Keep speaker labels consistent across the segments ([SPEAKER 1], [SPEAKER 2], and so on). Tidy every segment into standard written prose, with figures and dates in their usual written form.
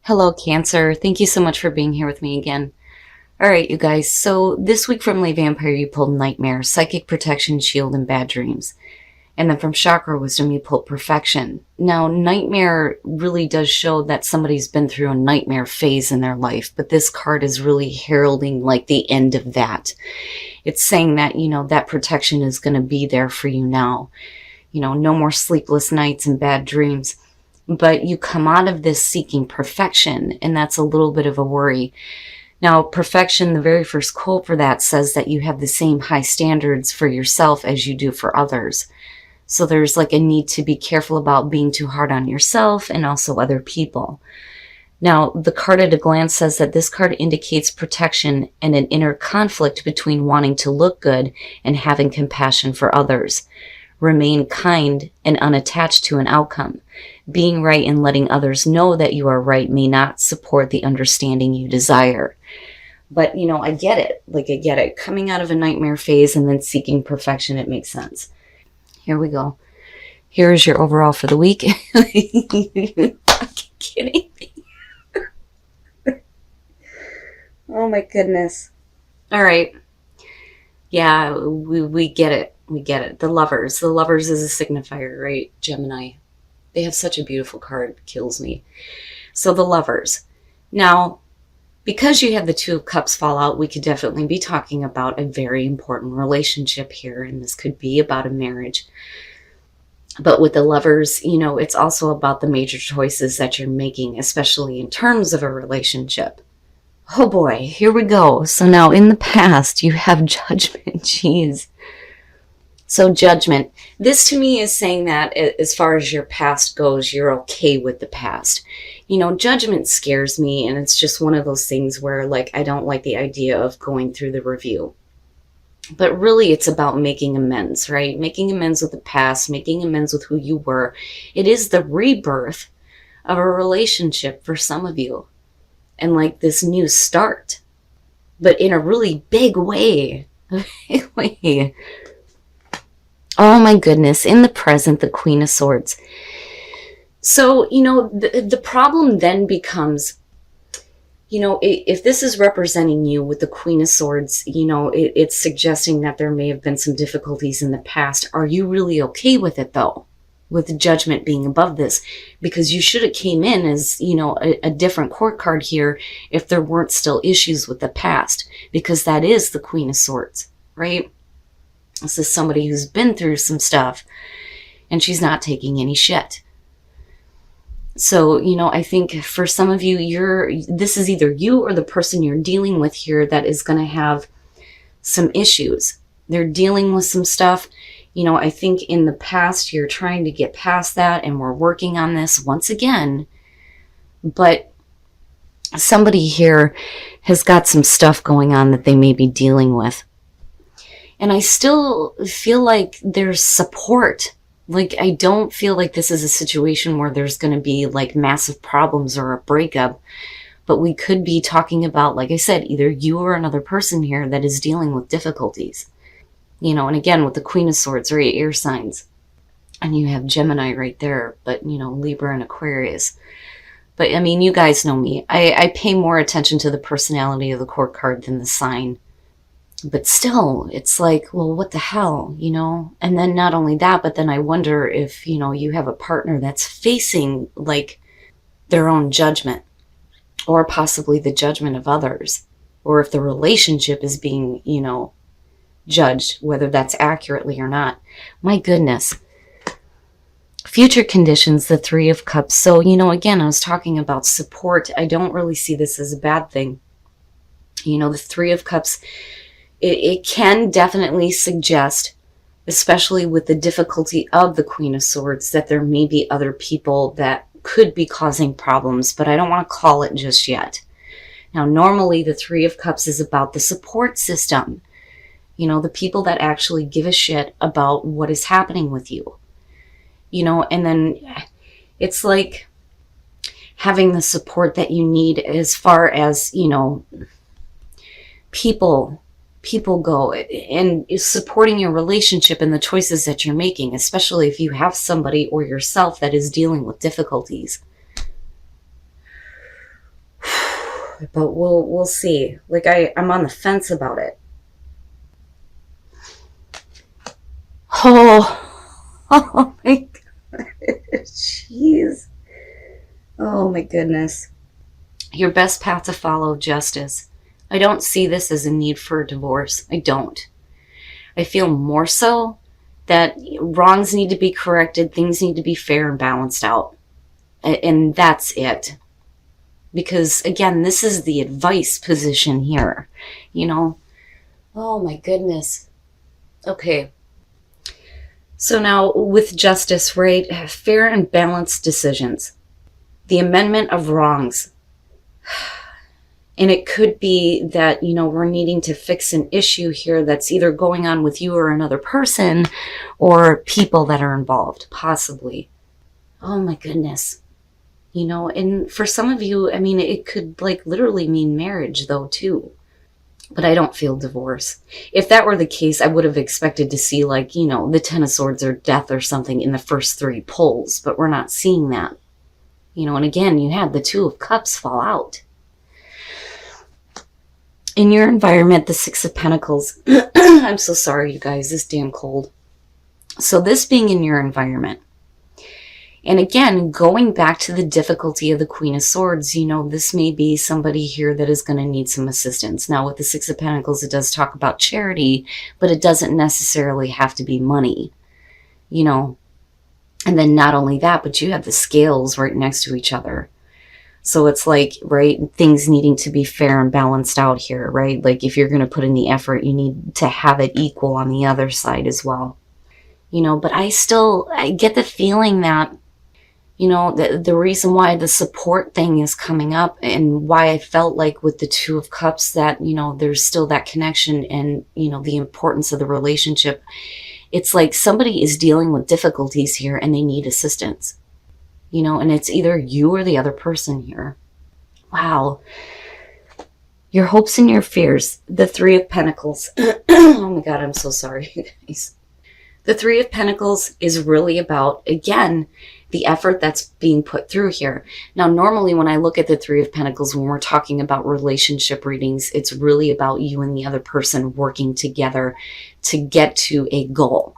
[SPEAKER 1] Hello, Cancer. Thank you so much for being here with me again. All right, you guys. So this week from Lay Vampire, you pulled Nightmare, Psychic Protection, Shield, and Bad Dreams. And then from Chakra Wisdom, you pulled Perfection. Now, Nightmare really does show that somebody's been through a nightmare phase in their life, but this card is really heralding like the end of that. It's saying that, that protection is going to be there for you now. No more sleepless nights and bad dreams. But you come out of this seeking perfection, and that's a little bit of a worry. Now, perfection, the very first quote for that says that you have the same high standards for yourself as you do for others. So there's like a need to be careful about being too hard on yourself and also other people. Now, the card at a glance says that this card indicates protection and an inner conflict between wanting to look good and having compassion for others. Remain kind and unattached to an outcome. Being right and letting others know that you are right may not support the understanding you desire. But, I get it. I get it. Coming out of a nightmare phase and then seeking perfection, it makes sense. Here we go. Here is your overall for the week. Are you fucking kidding me? Oh my goodness. All right. Yeah, we get it. We get it. The Lovers. The Lovers is a signifier, right? Gemini. They have such a beautiful card. It kills me. So the Lovers. Now, because you have the Two of Cups fall out, we could definitely be talking about a very important relationship here. And this could be about a marriage. But with the Lovers, it's also about the major choices that you're making, especially in terms of a relationship. Oh boy, here we go. So now in the past, you have Judgment. Jeez. So Judgment, this to me is saying that as far as your past goes, you're okay with the past. Judgment scares me, and it's just one of those things where I don't like the idea of going through the review. But really it's about making amends, right? Making amends with the past, making amends with who you were. It is the rebirth of a relationship for some of you. And this new start, but in a really big way. Oh my goodness, in the present, the Queen of Swords. So, the problem then becomes, if this is representing you with the Queen of Swords, it's suggesting that there may have been some difficulties in the past. Are you really okay with it though? With Judgment being above this? Because you should have came in as, a different court card here if there weren't still issues with the past. Because that is the Queen of Swords, right? This is somebody who's been through some stuff, and she's not taking any shit. So, I think for some of you, this is either you or the person you're dealing with here that is going to have some issues. They're dealing with some stuff. I think in the past, you're trying to get past that, and we're working on this once again. But somebody here has got some stuff going on that they may be dealing with. And I still feel like there's support. I don't feel like this is a situation where there's going to be massive problems or a breakup. But we could be talking about, like I said, either you or another person here that is dealing with difficulties. And again, with the Queen of Swords, right, air signs. And you have Gemini right there, but, Libra and Aquarius. But, you guys know me. I pay more attention to the personality of the court card than the sign. But still, it's well, what the hell, And then not only that, but then I wonder if, you have a partner that's facing, their own judgment. Or possibly the judgment of others. Or if the relationship is being, judged, whether that's accurately or not. My goodness. Future conditions, the Three of Cups. So, again, I was talking about support. I don't really see this as a bad thing. The Three of Cups, it can definitely suggest, especially with the difficulty of the Queen of Swords, that there may be other people that could be causing problems, but I don't want to call it just yet. Now, normally the Three of Cups is about the support system. The people that actually give a shit about what is happening with you. And then it's like having the support that you need as far as, people go, and supporting your relationship and the choices that you're making, especially if you have somebody or yourself that is dealing with difficulties. But we'll see. Like I'm on the fence about it. Oh my God. Jeez. Oh my goodness. Your best path to follow, justice. I don't see this as a need for a divorce. I don't. I feel more so that wrongs need to be corrected, things need to be fair and balanced out. And that's it. Because, again, this is the advice position here, you know? Oh, my goodness. Okay. So now, with justice, right? Fair and balanced decisions. The amendment of wrongs. And it could be that, you know, we're needing to fix an issue here that's either going on with you or another person or people that are involved, possibly. Oh my goodness. You know, and for some of you, I mean, it could like literally mean marriage though too. But I don't feel divorce. If that were the case, I would have expected to see like, you know, the Ten of Swords or death or something in the first 3 pulls, but we're not seeing that. You know, and again, you had the Two of Cups fall out. In your environment, the Six of Pentacles. I'm so sorry, you guys. This damn cold. So this being in your environment. And again, going back to the difficulty of the Queen of Swords, you know, this may be somebody here that is going to need some assistance. Now, with the Six of Pentacles, it does talk about charity, but it doesn't necessarily have to be money, you know. And then not only that, but you have the scales right next to each other. So it's like, right, things needing to be fair and balanced out here, right? Like if you're going to put in the effort, you need to have it equal on the other side as well. You know, but I get the feeling that, you know, the reason why the support thing is coming up and why I felt like with the Two of Cups that, you know, there's still that connection and, you know, the importance of the relationship. It's like somebody is dealing with difficulties here and they need assistance. You know, and it's either you or the other person here. Wow. Your hopes and your fears. The Three of Pentacles. Oh my God, I'm so sorry, you guys. The Three of Pentacles is really about, again, the effort that's being put through here. Now, normally when I look at the Three of Pentacles, when we're talking about relationship readings, it's really about you and the other person working together to get to a goal.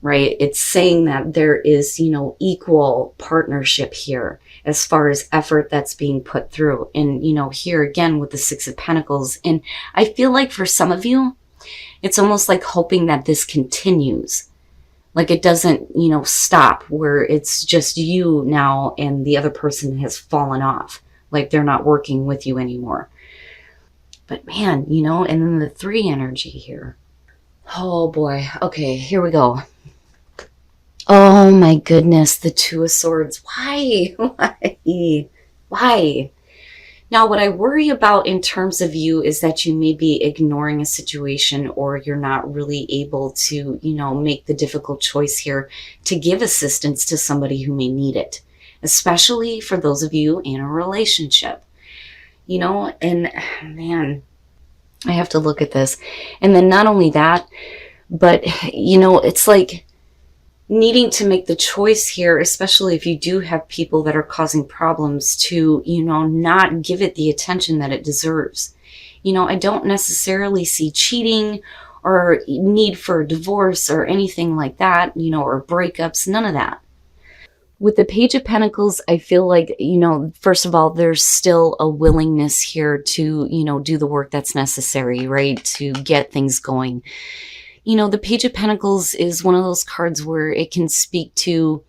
[SPEAKER 1] Right? It's saying that there is, you know, equal partnership here as far as effort that's being put through. And, you know, here again with the Six of Pentacles. And I feel like for some of you, it's almost like hoping that this continues. Like it doesn't, you know, stop where it's just you now and the other person has fallen off. Like they're not working with you anymore. But man, you know, and then the 3 energy here. Oh boy. Okay, here we go. Oh my goodness, the Two of Swords. Why? Why? Now, what I worry about in terms of you is that you may be ignoring a situation or you're not really able to, you know, make the difficult choice here to give assistance to somebody who may need it, especially for those of you in a relationship, you know, and man, I have to look at this. And then not only that, but, you know, it's like, needing to make the choice here, especially if you do have people that are causing problems, to, you know, not give it the attention that it deserves. You know, I don't necessarily see cheating or need for a divorce or anything like that, you know, or breakups, none of that. With the Page of Pentacles, I feel like, you know, first of all, there's still a willingness here to, you know, do the work that's necessary, right, to get things going. You know, the Page of Pentacles is one of those cards where it can speak to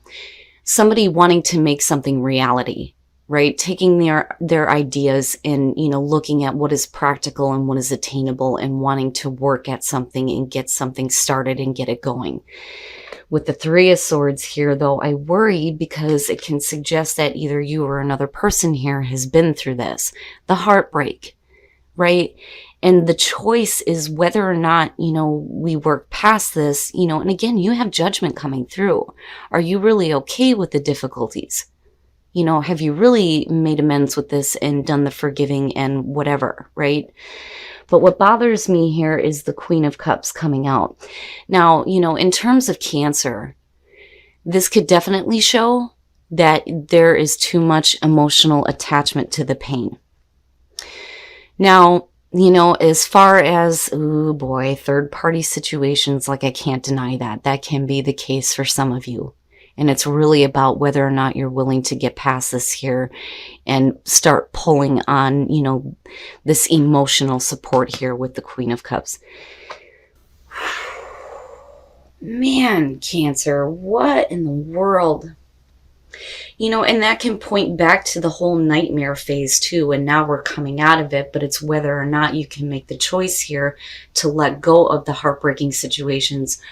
[SPEAKER 1] somebody wanting to make something reality, right? Taking their ideas and, you know, looking at what is practical and what is attainable and wanting to work at something and get something started and get it going. With the Three of Swords here, though, I worry because it can suggest that either you or another person here has been through this, the heartbreak, right? And the choice is whether or not, you know, we work past this, you know, and again, you have judgment coming through. Are you really okay with the difficulties? You know, have you really made amends with this and done the forgiving and whatever, right? But what bothers me here is the Queen of Cups coming out. Now, you know, in terms of Cancer, this could definitely show that there is too much emotional attachment to the pain. Now, you know, as far as, oh boy, third party situations, like I can't deny that. That can be the case for some of you. And it's really about whether or not you're willing to get past this here and start pulling on, you know, this emotional support here with the Queen of Cups. Man, Cancer, what in the world? You know, and that can point back to the whole nightmare phase too. And now we're coming out of it, but it's whether or not you can make the choice here to let go of the heartbreaking situations,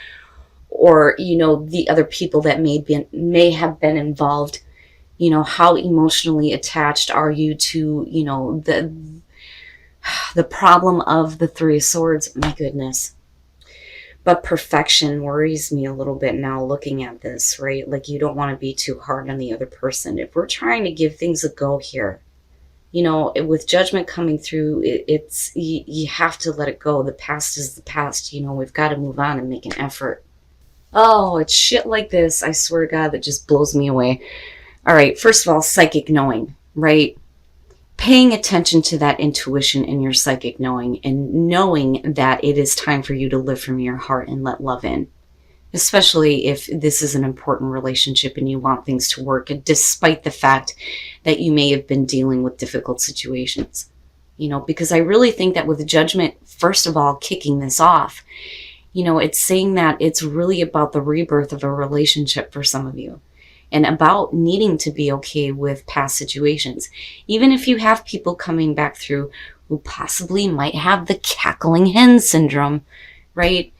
[SPEAKER 1] or, you know, the other people that may have been involved. You know, how emotionally attached are you to, you know, the problem of the Three of Swords? My goodness. But perfection worries me a little bit now looking at this, right? Like, you don't want to be too hard on the other person. If we're trying to give things a go here, you know, with Judgment coming through, you have to let it go. The past is the past. You know, we've got to move on and make an effort. Oh, it's shit like this, I swear to God, that just blows me away. All right, first of all, psychic knowing, right? Paying attention to that intuition in your psychic knowing, and knowing that it is time for you to live from your heart and let love in. Especially if this is an important relationship and you want things to work, despite the fact that you may have been dealing with difficult situations. You know, because I really think that with Judgment, first of all, kicking this off, you know, it's saying that it's really about the rebirth of a relationship for some of you, and about needing to be okay with past situations. Even if you have people coming back through who possibly might have the cackling hen syndrome, right?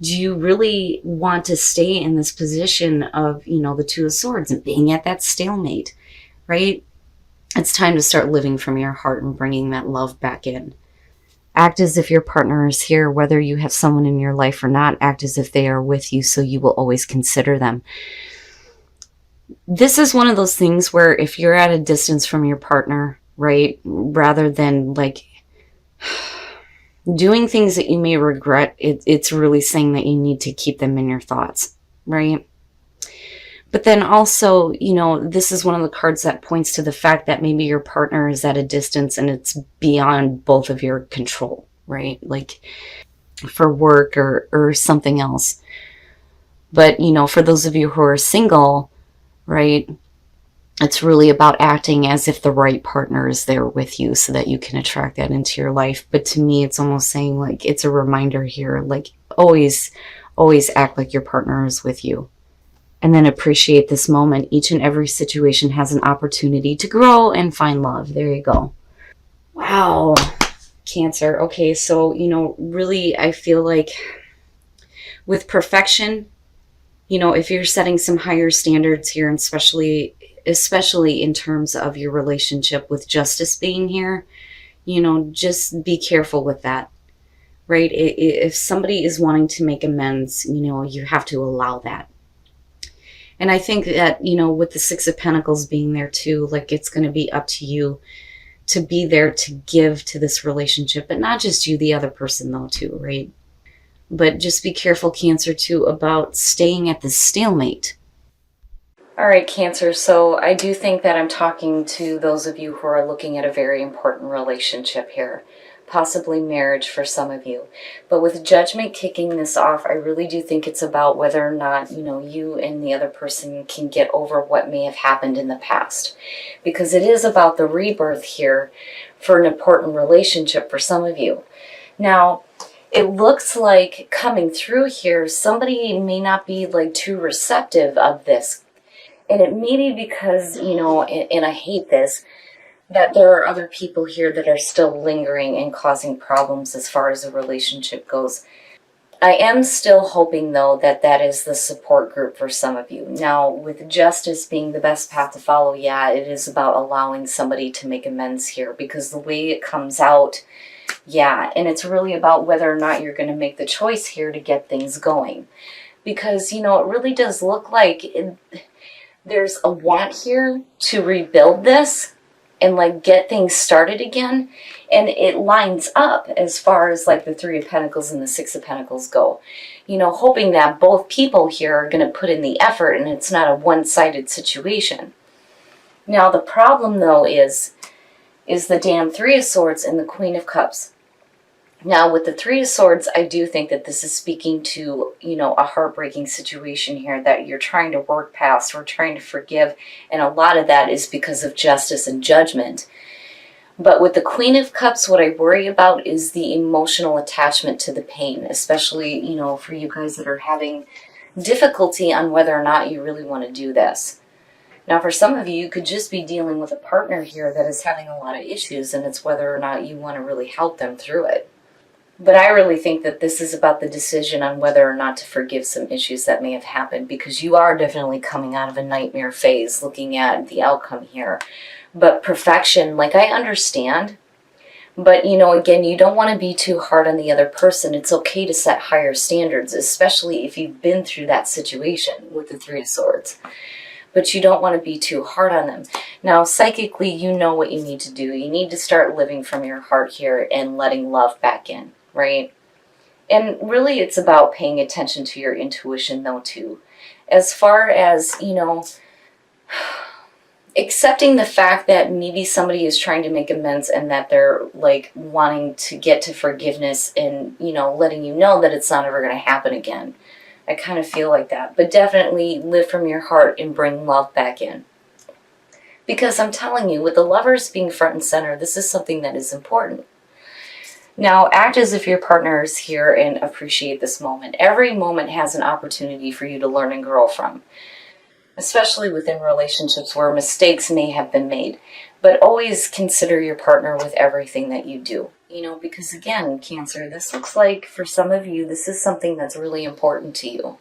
[SPEAKER 1] Do you really want to stay in this position of, you know, the Two of Swords and being at that stalemate, right? It's time to start living from your heart and bringing that love back in. Act as if your partner is here, whether you have someone in your life or not. Act as if they are with you, so you will always consider them. This is one of those things where if you're at a distance from your partner, right, rather than like doing things that you may regret, it's really saying that you need to keep them in your thoughts, right? But then also, you know, this is one of the cards that points to the fact that maybe your partner is at a distance and it's beyond both of your control, right? Like for work or something else. But, you know, for those of you who are single, right, it's really about acting as if the right partner is there with you so that you can attract that into your life. But to me, it's almost saying like, it's a reminder here, like always act like your partner is with you. And then appreciate this moment. Each and every situation has an opportunity to grow and find love. There you go. Wow. Cancer. Okay, so, you know, really, I feel like with perfection, you know, if you're setting some higher standards here, and especially in terms of your relationship with Justice being here, you know, just be careful with that, right? If somebody is wanting to make amends, you know, you have to allow that. And I think that, you know, with the Six of Pentacles being there too, like it's going to be up to you to be there to give to this relationship, but not just you, the other person though too, right? But just be careful, Cancer, too, about staying at the stalemate. All right, Cancer, so I do think that I'm talking to those of you who are looking at a very important relationship here. Possibly marriage for some of you. But with Judgment kicking this off, I really do think it's about whether or not, you know, you and the other person can get over what may have happened in the past. Because it is about the rebirth here for an important relationship for some of you. Now, it looks like coming through here, somebody may not be like too receptive of this. And it may be because, you know, and I hate this, that there are other people here that are still lingering and causing problems as far as the relationship goes. I am still hoping, though, that that is the support group for some of you. Now, with Justice being the best path to follow, yeah, it is about allowing somebody to make amends here, because the way it comes out, yeah, and it's really about whether or not you're going to make the choice here to get things going. Because, you know, it really does look like there's a want here to rebuild this and like get things started again. And it lines up as far as like the Three of Pentacles and the Six of Pentacles go. You know, hoping that both people here are going to put in the effort and it's not a one-sided situation. Now, the problem though is is the damn Three of Swords and the Queen of Cups. Now, with the Three of Swords, I do think that this is speaking to, a heartbreaking situation here that you're trying to work past or trying to forgive, and a lot of that is because of justice and judgment. But with the Queen of Cups, what I worry about is the emotional attachment to the pain, especially, for you guys that are having difficulty on whether or not you really want to do this. Now, for some of you, you could just be dealing with a partner here that is having a lot of issues, and it's whether or not you want to really help them through it. But I really think that this is about the decision on whether or not to forgive some issues that may have happened, because you are definitely coming out of a nightmare phase looking at the outcome here. But perfection, I understand. But, again, you don't want to be too hard on the other person. It's okay to set higher standards, especially if you've been through that situation with the Three of Swords. But you don't want to be too hard on them. Now, psychically, you know what you need to do. You need to start living from your heart here and letting love back in, right? And really, it's about paying attention to your intuition, though, too. As far as, accepting the fact that maybe somebody is trying to make amends and that they're, wanting to get to forgiveness and, letting you know that it's not ever going to happen again. I kind of feel like that. But definitely live from your heart and bring love back in. Because I'm telling you, with the Lovers being front and center, this is something that is important. Now, act as if your partner is here and appreciate this moment. Every moment has an opportunity for you to learn and grow from. Especially within relationships where mistakes may have been made. But always consider your partner with everything that you do. Because again, Cancer, this looks like for some of you, this is something that's really important to you.